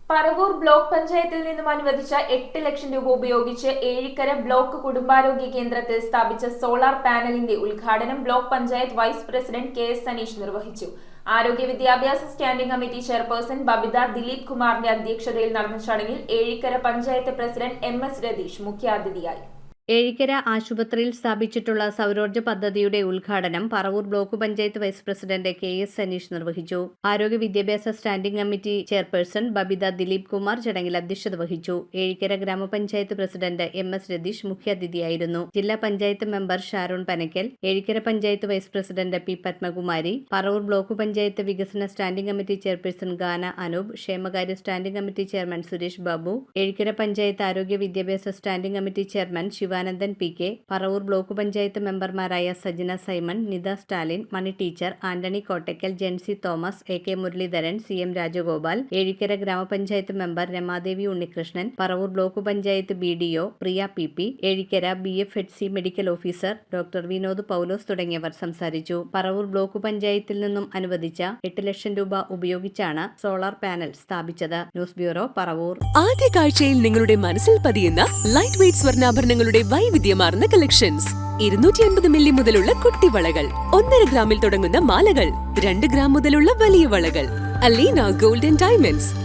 Paravur block പഞ്ചായത്തിൽ നിന്നും അനുവദിച്ച 8 ലക്ഷം രൂപ ഉപയോഗിച്ച് ഏഴിക്കര ബ്ലോക്ക് കുടുംബാരോഗ്യ കേന്ദ്രത്തിൽ സ്ഥാപിച്ച സോളാർ പാനലിന്റെ ഉദ്ഘാടനം block panchayat vice president KS Sanish നിർവഹിച്ചു. ആരോഗ്യ വിദ്യാഭ്യാസ standing committee chairperson Babitha Dileep കുമാറിന്റെ അധ്യക്ഷതയിൽ നടന്ന ചടങ്ങിൽ ഏഴിക്കര പഞ്ചായത്ത് പ്രസിഡന്റ് MS രതീഷ് മുഖ്യാതിഥിയായി. ഏഴിക്കര ആശുപത്രിയിൽ സ്ഥാപിച്ചിട്ടുള്ള സൗരോർജ്ജ പദ്ധതിയുടെ ഉദ്ഘാടനം Paravur block panchayat vice president KS Sanish നിർവഹിച്ചു. ആരോഗ്യ വിദ്യാഭ്യാസ standing committee chairperson Babitha Dileep Kumar ചടങ്ങിൽ അധ്യക്ഷത വഹിച്ചു. ഏഴിക്കര ഗ്രാമപഞ്ചായത്ത് പ്രസിഡന്റ് MS രതീഷ് മുഖ്യാതിഥിയായിരുന്നു. ജില്ലാ panchayat member Sharon Panakkal, Ezhikkara panchayat vice president P Padmakumari, Paravur block panchayat വികസന standing committee chairperson Gana Anoop, ക്ഷേമകാര്യ standing committee chairman Suresh Babu, Ezhikkara panchayat ആരോഗ്യ വിദ്യാഭ്യാസ standing committee chairman Sivanandan PK, Paravur block panchayat മെമ്പർമാരായ Sajana Simon, Nitha Stalin, Mani teacher, Antony Kottakkal, Jency Thomas, AK Muraleedharan, CM Rajagopal, Ezhikkara ഗ്രാമപഞ്ചായത്ത് member Ramadevi Unnikrishnan, Paravur block panchayat BDO Priya PP, Ezhikkara BFHC medical officer doctor Vinod പൗലോസ് തുടങ്ങിയവർ സംസാരിച്ചു. പറവൂർ ബ്ലോക്ക് പഞ്ചായത്തിൽ നിന്നും അനുവദിച്ച 8 ലക്ഷം രൂപ ഉപയോഗിച്ചാണ് സോളാർ പാനൽ സ്ഥാപിച്ചത്. News bureau, Paravur. ആദ്യ കാഴ്ചയിൽ നിങ്ങളുടെ മനസ്സിൽ പതിയുന്ന ലൈറ്റ് വെയ്റ്റ് സ്വർണ്ണാഭരണങ്ങളുടെ വൈവിധ്യമാർന്ന കളക്ഷൻസ്. 250 മില്ലി മുതലുള്ള കുട്ടിവളകൾ, 1.5 ഗ്രാമിൽ തുടങ്ങുന്ന മാലകൾ, 2 ഗ്രാം മുതലുള്ള വലിയ വളകൾ. Aleena golden diamonds,